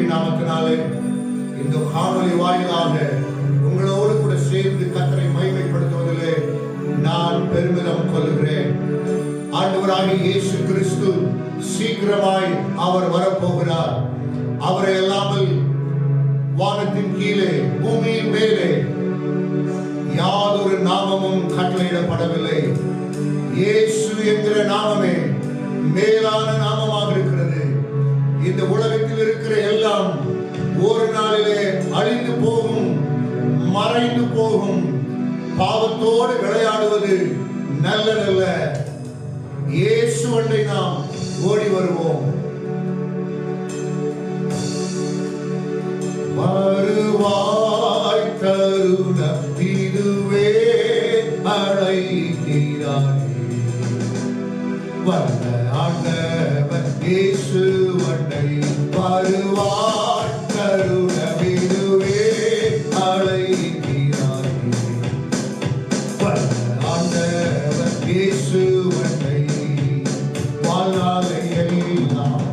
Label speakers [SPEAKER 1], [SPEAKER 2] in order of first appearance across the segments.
[SPEAKER 1] இயேசுவின் நாமத்தினாலே இந்த காணொலி வாயிலாக உங்களோடு கூட சேர்ந்து கர்த்தரை மகிமைப்படுத்துவதிலே நான் பெருமிதம் கொள்கிறேன். ஆண்டவராகிய இயேசு கிறிஸ்து சீக்கிரமாய் அவர் வரப்போகிறார். அவரை அல்லாமல் வானத்தின் கீழே பூமியின் மேலே யாதொரு நாமமும் கட்டளையிடப்படவில்லை. இயேசு என்கிற நாமமே மேலான நாமமாக இருக்கிறது. இந்த உலகத்தில் இருக்கிற எல்லாம் ஒரு நாளிலே அழிந்து போகும், மறைந்து போகும். பாவத்தோடு விளையாடுவது நல்லதல்ல. இயேசு அண்டை நாம் ஓடி வருவோம். வருவாய் தருணம் இதுவே அழைக்கிறானே, வந்த ஆண்டவன் இயேசு அண்டை வருவாய் தருணம் இதுவே அழைக்கிறானே, வந்த ஆண்டவன் இயேசு அண்டை வாழ்நாளை எல்லாம்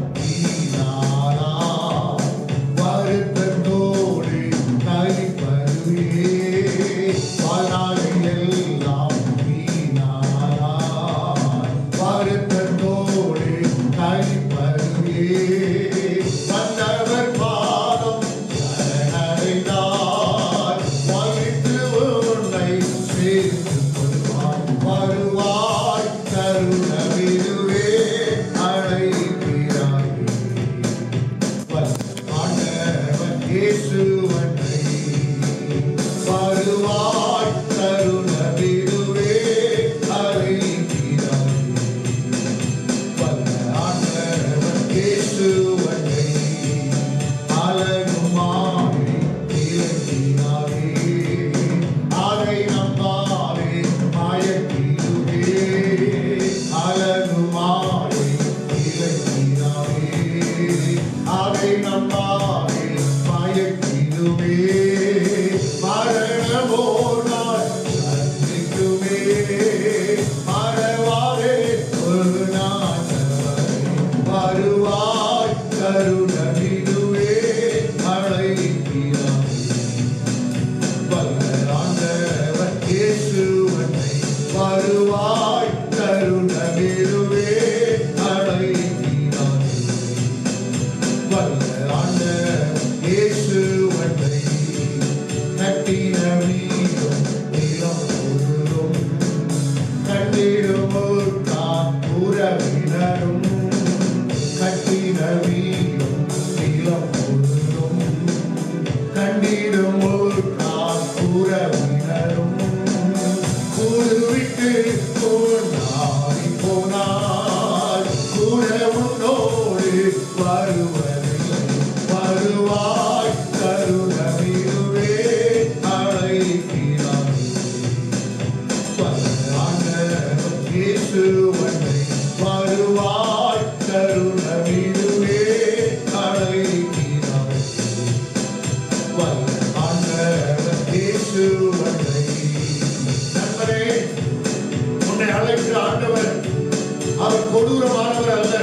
[SPEAKER 1] கொடூரமானவர் அல்ல.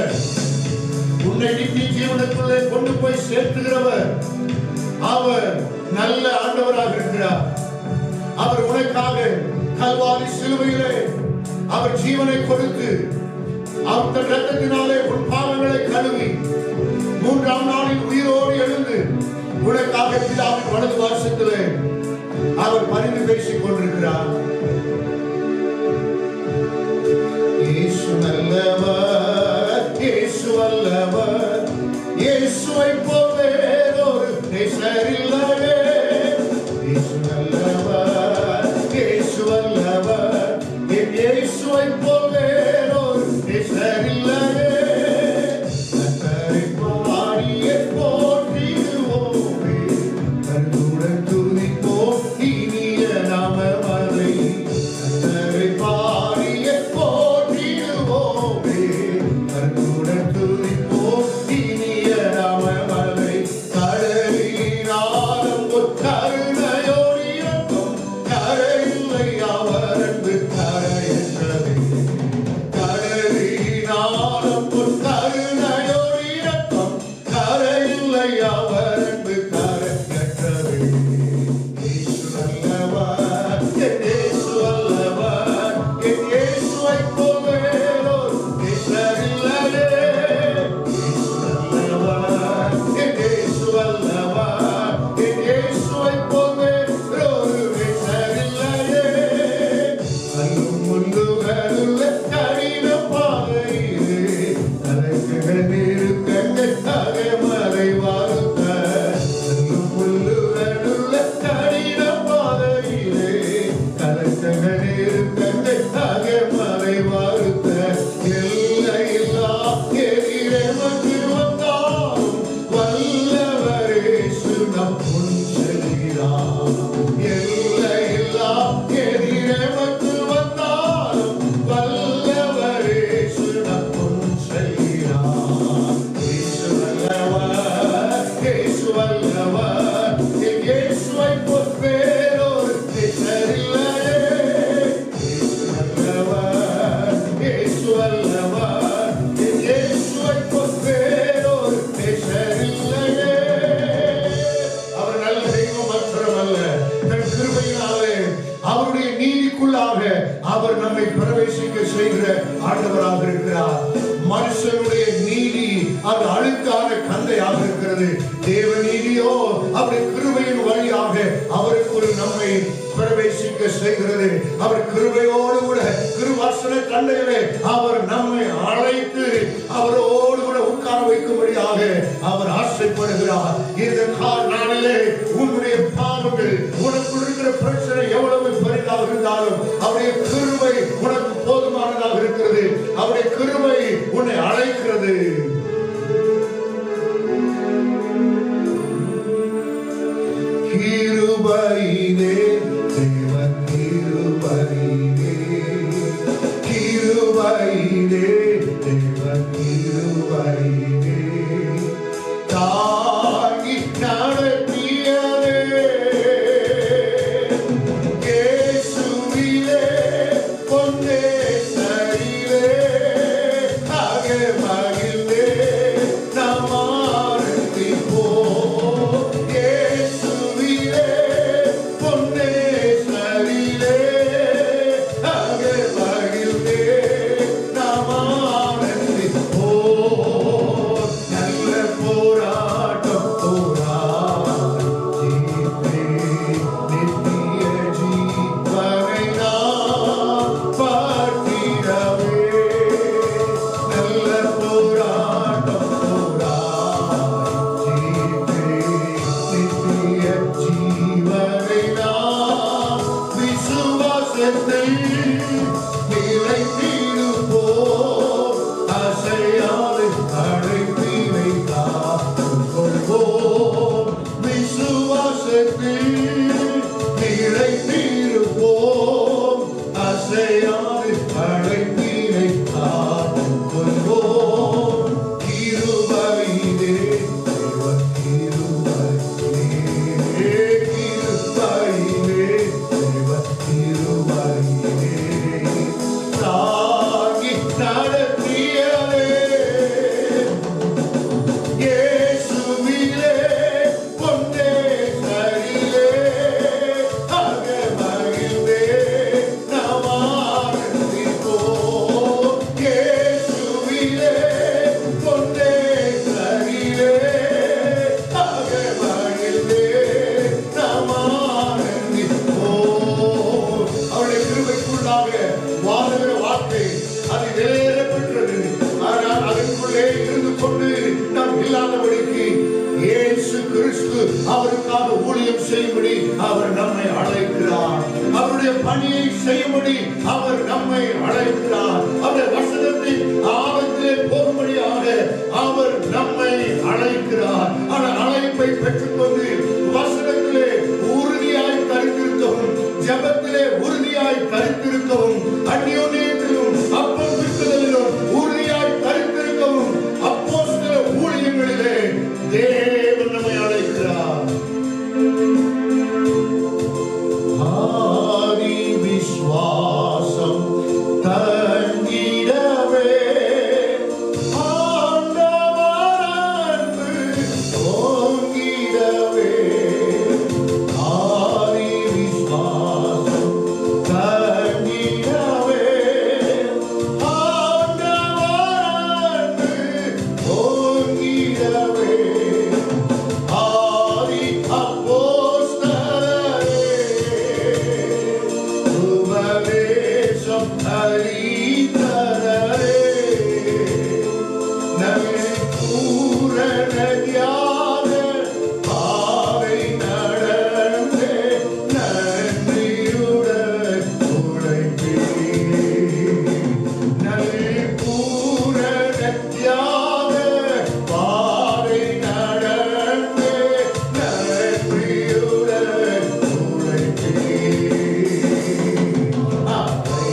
[SPEAKER 1] உன்னை நித்திய ஜீவனுக்குள்ளே கொண்டு போய் சேர்த்துகிறவர். அவர் நல்ல ஆண்டவராக இருக்கிறார். அவர் உனக்காக கல்வாரி சிலுவையிலே அவர் ஜீவனை கொடுத்து அவர் தன் இரத்தத்தினாலே உன் பாவங்களை கழுவி 3ஆம் நாளில் உயிரோடு எழுந்து உனக்காக பிதாவின் வலது பார்சத்திலே அவர் பரிந்து பேசிக் கொண்டிருக்கிறார். இயேசு நல்லவர், இயேசு வல்லவர், இயேசுவை போல் வேறொரு நேசர் இல்லையே. இயேசு நல்லவர், இயேசு வல்லவர், என் இயேசுவை போல் வேறொரு நேசர் இல்லையே. கர்த்தரை பாடியே போற்றிடுவோமே, கருத்துடன் துதிப்போம். கிருபையினாலே அவருடைய நீதிக்குள்ளாக அவர் நம்மை பிரவேசிக்க செய்கிற ஆண்டவராக இருக்கிறார். மனுஷனுடைய நீதி அது அழுக்கான கந்தையாக இருக்கிறது. தேவ நீதியோ அவருடைய கிருபையின் வழியாக அவருக்கு ஒரு நம்மை பிரவேசிக்க செய்கிறது. அவர் கிருபையோடு கூட கிருபாசன கண்டையிலே அவர் நம்மை அழைத்து அவரோடு கூட உட்கார வைக்கும்படியாக அவர் ஆசைப்படுகிறார். இந்த நாளிலே உன்னுடைய பாவங்கள், உனக்குள் இருக்கிற பிரச்சனை எவ்வளவு பெரிதாக இருந்தாலும் அவருடைய கிருபை உனக்கு போதுமானதாக இருக்கிறது. அவருடைய கிருபை உன்னை அழைக்கிறது. கிருபையிலே தேவன் கிருபையிலே, கிருபையிலே தேவன் கிருபையிலே தாங்கி நடத்தியதே இயேசுவிலே பொன்னே சரிலே ஆக மகிழ்ந்தே நாம் ஆனந்திப்போம். இயேசுவிலே பொன்னே சரிலே ஆக மகிழ்ந்தே நாம் ஆனந்திப்போம். நல்ல போராட்டம் போராடி நித்திய ஜீவனை நாம் பார்த்திடவே. நல்ல போராட்டம் போராடி நித்திய ஜீவனை நாம் விசுவாசத்தில் நிலைத்திருப்போம். அசையாது அழைப்பினை காத்துக்கொள்வோம். விசுவாசத்தில் நிலைத்திருப்போம். அசையாது அழைப்பினை காத்துக்கொள்வோம். கிருபையிலே தேவன் கிருபையிலே, கிருபையிலே தேவன் கிருபையிலே தாங்கி நடத்தியதே இயேசுவிலே பொன்னே சரிலே ஆக மகிழ்ந்தே நாம் ஆனந்திப்போம். இயேசுவிலே பொன்னே சரிலே ஆக மகிழ்ந்தே நாம் ஆனந்திப்போம். அவருடைய கிருபைக்குள்ளாக வாழுகிற வாழ்க்கை அது நிறைவேறப்பெற்றது. ஆனால் அதற்குள்ளே இருந்து கொண்டு நாம் இல்லாதபடிக்கு இயேசு கிறிஸ்து அவருக்காக ஊழியம் செய்யும்படி அவர் நம்மை அழைக்கிறார். அவருடைய பணியை செய்யும்படி அவர் நம்மை அழைக்கிறார். அவருடைய வசனத்தின் ஆழத்திலே போகும்படியாக அவர் நம்மை அழைக்கிறார். ஆனால் அழைப்பை பெற்றுக்கொண்டு வசனத்திலே உறுதியாய் தரித்திருக்கவும், ஜெபத்திலே உறுதியாய் தரித்திருக்கவும், அந்யோன்யத்திலும் அப்பம் பிற்குதலிலும் உறுதியாய் தரித்திருக்கவும், அப்போஸ்தல ஊழியங்களிலே தேவன் நம்மை அழைக்கிறார். ஆதி விசுவாசம் தங்கிடவே ஆண்டவர் அன்பு ஓங்கிடவே. ஆதி விசுவாசம் தங்கிடவே ஆண்டவர் அன்பு ஓங்கிடவே. ஆதி அப்போஸ்தலரே உபதேசம் அளித்தவரே நம்மை பூரண தியாக பாதை நடந்தே நன்றியுடன் உழைப்பீர். நம்மை பூரண தியாக பாதை நடந்தே நன்றியுடன் உழைப்பீர். அதை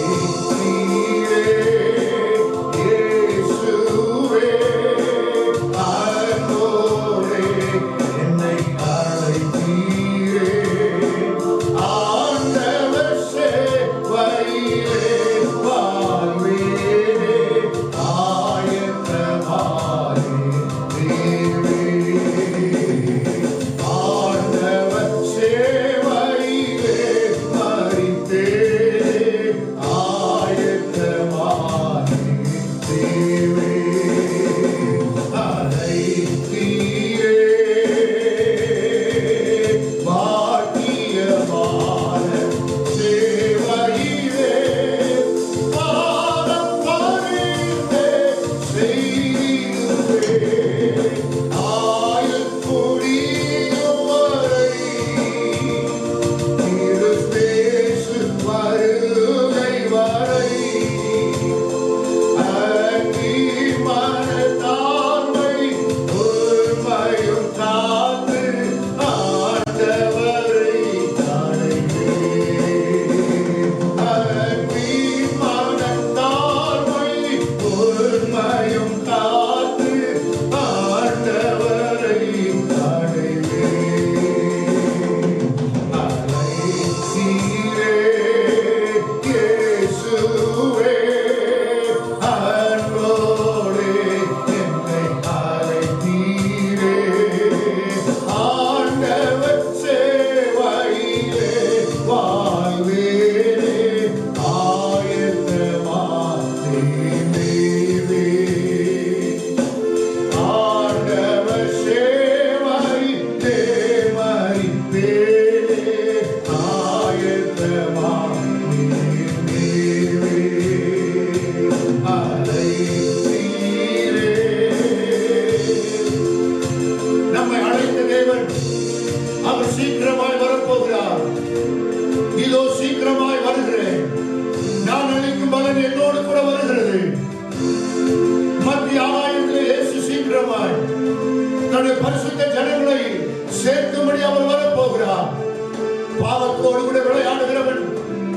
[SPEAKER 1] கூட விளையாடுகிறவன்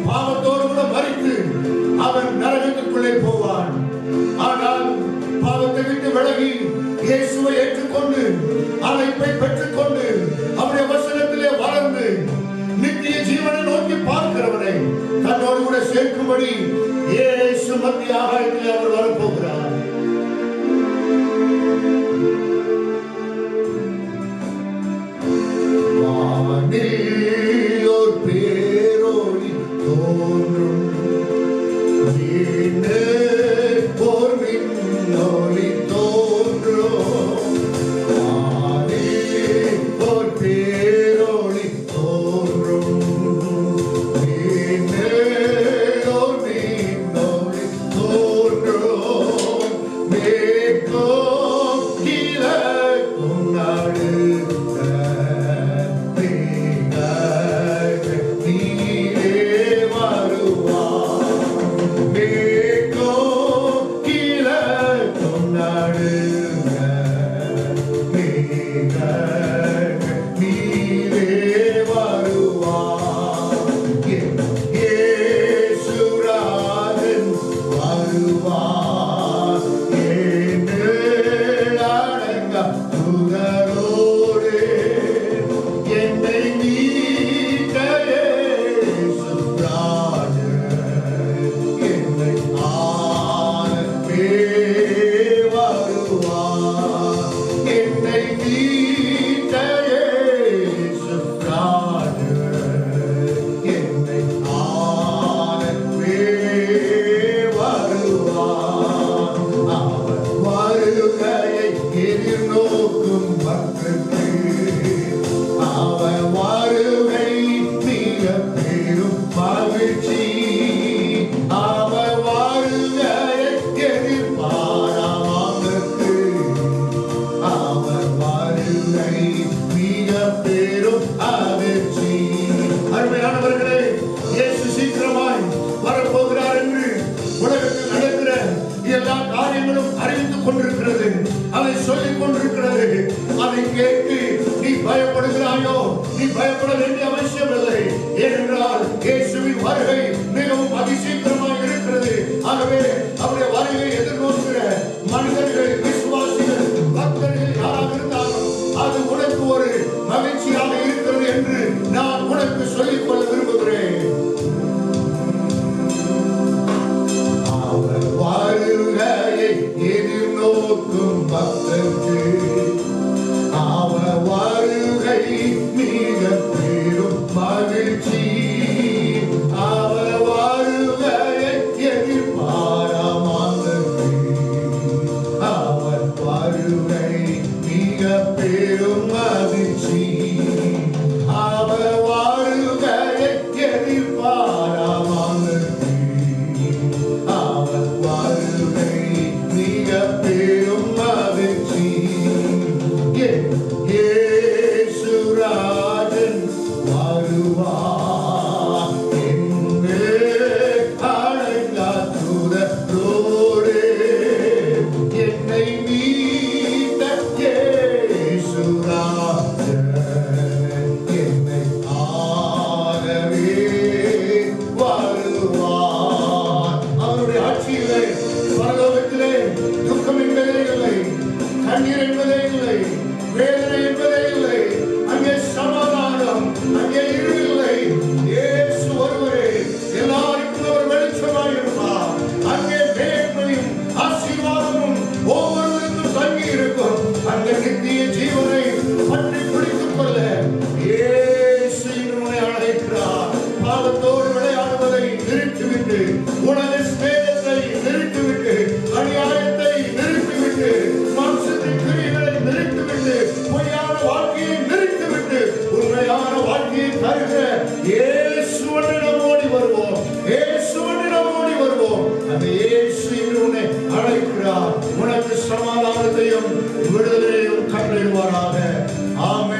[SPEAKER 1] பாவத்தோடு கூட மரித்து அவன் நரகத்துக்குள்ளே போவான். ஆனால் பாவத்தை விட்டு விலகி இயேசுவை ஏற்றுக்கொண்டு அழைப்பை பெற்றுக்கொண்டு அவருடைய வசனத்திலே வளர்ந்து நித்திய ஜீவனை நோக்கி பார்க்கிறவனை தன்னோடு கூட சேர்க்கும்படி இயேசு மத்திய ஆகாயத்திலே அவர் வரப்போகிறார். வானில் பேரொளி தோன்றும், ஓர் மின்னொளி தோன்றும். வானில் ஓர் பேரொளி தோன்றும், ஓர் மின்னொளி தோன்றும். மேற்கும் கிழக்கும் நடுங்க நீரே வருவார். மேற்கும் கிழக்கும் நடுங்க நீரே வருவார். இயேசுராஜன் வருவார். அடங்க புகழோடு என்னை நீக்க இயேசுராஜன் என்னை ஆளவே வருவார். என்னை நீக்க இயேசுராஜன் என்னை ஆளவே வருவார். அவர் வருகையை எதிர்நோக்கும் மக்களுக்கு அவர் வருகை மிக பெரும் மகிழ்ச்சி. அவர் வருகையை எதிர்பாராமற்கு அவர் வருகை மிக பெரும் அதிர்ச்சி. அருமையானவர்களே, இயேசு சீக்கிரமாய் வரப்போகிறார் என்று உலகத்தில் நடக்கிற எல்லா காரியங்களும் அறிவித்துக் கொண்டிருக்கிறது, அதை சொல்லிக் கொண்டிருக்கிறது. அதை கேட்டு நீ பயப்படுகிறாயோ? நீ பயப்பட வேண்டிய அவசியம் இல்லை. ஏனென்றால் இயேசுவின் வருகை மிகவும் அதிசீக்கிரமாக இருக்கிறது. ஆகவே அவருடைய வருகை எதிர்நோக்கிற மனிதர்கள், விசுவாசிகள், பக்தர்கள் யாராக இருந்தாலும் அது உனக்கு ஒரு மகிழ்ச்சியாக இருக்கிறது என்று நான் உனக்கு சொல்லிக் கொள்ள விரும்புகிறேன். அவர் வருகையை எதிர்நோக்கும் பக்தருக்கு அவர் வருகை மிக பெரும் மகிழ்ச்சி. அவர் வருகையை எதிர்பாராமற்கு அவர் வருகை மிக பெரும் மகிழ்ச்சி. அவர் வருகையை எதிர்பாராமற்கு அவர் வருகை மிக பெரும் மகிழ்ச்சி. இயேசுராஜன் வருவார் என்று அழைத்தார் தூதரோடு. என்னை மீட்ட இயேசுராஜன் என்னை ஆளவே வருவார். அவருடைய ஆட்சியிலே பரலோகத்திலே துக்கம் என்பதே இல்லை, கண்ணீர் என்பதே இல்லை, வேதனை என்பதே இல்லை. அங்கே சமாதானம், அங்கே இருளில்லை. இயேசு ஒருவரே எல்லாருக்கும் ஒரு வெளிச்சமாய் இருப்பார். அங்கே மேன்மையும் ஆசீர்வாதமும் ஒவ்வொருவருக்கும் தங்கி இருக்கும். அங்கே நித்திய ஜீவனை பற்றி பிடித்துக் கொள்ள இயேசு உன்னை அழைக்கிறார். பாவத்தோடு விளையாடுவதை நிறுத்திவிட்டு, உலக ஸ்நேகத்தை நிறுத்திவிட்டு, அநியாயத்தை நிறுத்திவிட்டு, மாம்சத்தின் கிரியைகளை நிறுத்திவிட்டு, பொய்யான வாழ்க்கையை நிறுத்திவிட்டு, உண்மையான வாழ்க்கையை தருகிற இயேசுவிடம் ஓடி வருவோம். இயேசுவிடம் ஓடி வருவோம். அந்த இயேசு உன்னை அழைக்கிறார். உனக்கு சமாதானத்தையும் விடுதலையும் கட்டளையிடுவாராக. ஆமென்.